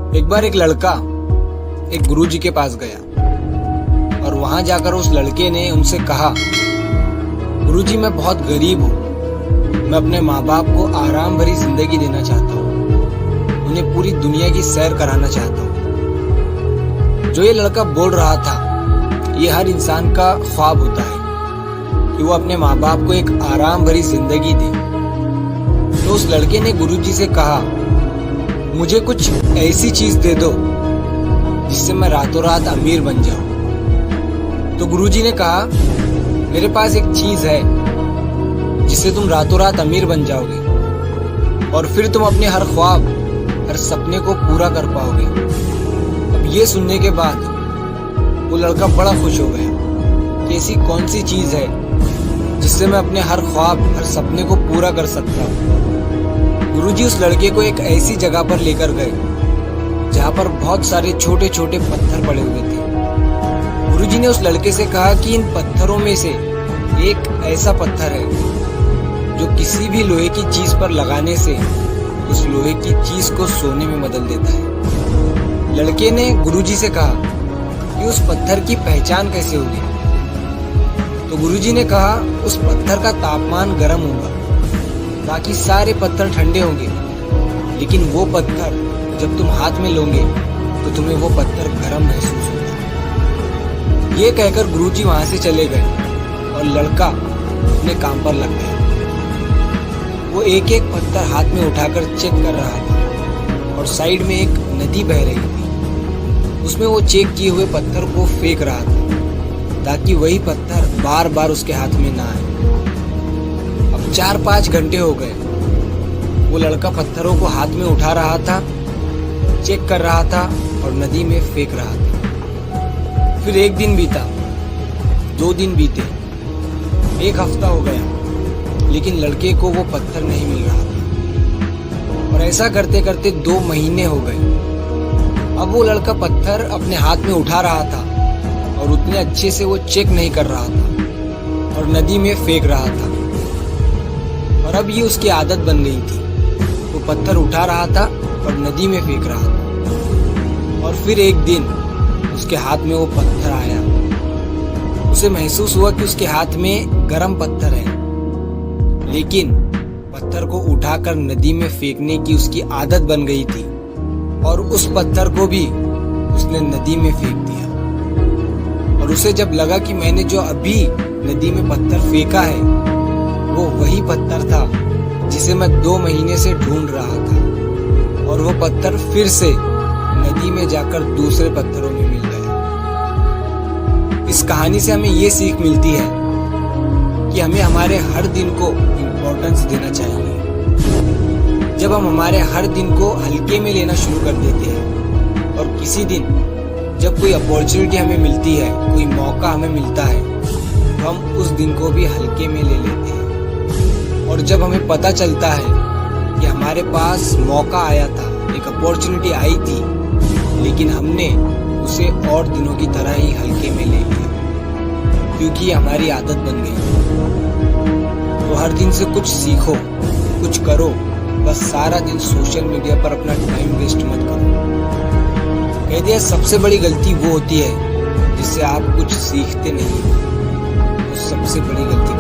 एक बार एक लड़का एक गुरुजी के पास गया और वहां जाकर उस लड़के ने उनसे कहा, गुरुजी मैं बहुत गरीब हूँ, मैं अपने माँ बाप को आराम भरी जिंदगी देना चाहता हूँ, उन्हें पूरी दुनिया की सैर कराना चाहता हूँ। जो ये लड़का बोल रहा था, ये हर इंसान का ख्वाब होता है कि वो अपने माँ बाप को एक आराम भरी जिंदगी दे। तो उस लड़के ने गुरुजी से कहा, मुझे कुछ ऐसी चीज दे दो जिससे मैं रातों रात अमीर बन जाऊं। तो गुरुजी ने कहा, मेरे पास एक चीज है जिससे तुम रातों रात अमीर बन जाओगे और फिर तुम अपने हर ख्वाब, हर सपने को पूरा कर पाओगे। अब ये सुनने के बाद वो लड़का बड़ा खुश हो गया कि ऐसी कौन सी चीज है जिससे मैं अपने हर ख्वाब, हर सपने को पूरा कर सकता हूँ। गुरुजी उस लड़के को एक ऐसी जगह पर लेकर गए जहाँ पर बहुत सारे छोटे छोटे पत्थर पड़े हुए थे। गुरुजी ने उस लड़के से कहा कि इन पत्थरों में से एक ऐसा पत्थर है जो किसी भी लोहे की चीज पर लगाने से उस लोहे की चीज को सोने में बदल देता है। लड़के ने गुरुजी से कहा कि उस पत्थर की पहचान कैसे होगी। तो गुरुजी ने कहा, उस पत्थर का तापमान गर्म होगा, बाकी सारे पत्थर ठंडे होंगे, लेकिन वो पत्थर जब तुम हाथ में लोगे तो तुम्हें वो पत्थर गर्म महसूस होगा। ये कहकर गुरुजी वहां से चले गए और लड़का अपने काम पर लग गया। वो एक एक पत्थर हाथ में उठाकर चेक कर रहा था और साइड में एक नदी बह रही थी, उसमें वो चेक किए हुए पत्थर को फेंक रहा था ताकि वही पत्थर बार बार उसके हाथ में ना आए। 4-5 घंटे हो गए। वो लड़का पत्थरों को हाथ में उठा रहा था, चेक कर रहा था और नदी में फेंक रहा था। फिर एक दिन बीता, 2 दिन बीते, 1 हफ्ता हो गया, लेकिन लड़के को वो पत्थर नहीं मिल रहा था। और ऐसा करते करते 2 महीने हो गए। अब वो लड़का पत्थर अपने हाथ में उठा रहा था और उतने अच्छे से वो चेक नहीं कर रहा था और नदी में फेंक रहा था। और अब ये उसकी आदत बन गई थी, वो पत्थर उठा रहा था और नदी में फेंक रहा था। और फिर एक दिन उसके हाथ में वो पत्थर आया। उसे महसूस हुआ कि उसके हाथ में गर्म पत्थर है, लेकिन पत्थर को उठाकर नदी में फेंकने की उसकी आदत बन गई थी और उस पत्थर को भी उसने नदी में फेंक दिया। और उसे जब लगा कि मैंने जो अभी नदी में पत्थर फेंका है वो वही पत्थर था जिसे मैं 2 महीने से ढूंढ रहा था, और वो पत्थर फिर से नदी में जाकर दूसरे पत्थरों में मिल गया। इस कहानी से हमें ये सीख मिलती है कि हमें हमारे हर दिन को इम्पोर्टेंस देना चाहिए। जब हम हमारे हर दिन को हल्के में लेना शुरू कर देते हैं और किसी दिन जब कोई अपॉर्चुनिटी हमें मिलती है, कोई मौका हमें मिलता है, तो हम उस दिन को भी हल्के में ले लेते हैं। और जब हमें पता चलता है कि हमारे पास मौका आया था, एक अपॉर्चुनिटी आई थी, लेकिन हमने उसे और दिनों की तरह ही हल्के में ले लिया क्योंकि हमारी आदत बन गई। तो हर दिन से कुछ सीखो, कुछ करो, बस सारा दिन सोशल मीडिया पर अपना टाइम वेस्ट मत करो। कह दिया, सबसे बड़ी गलती वो होती है जिससे आप कुछ सीखते नहीं, तो सबसे बड़ी गलती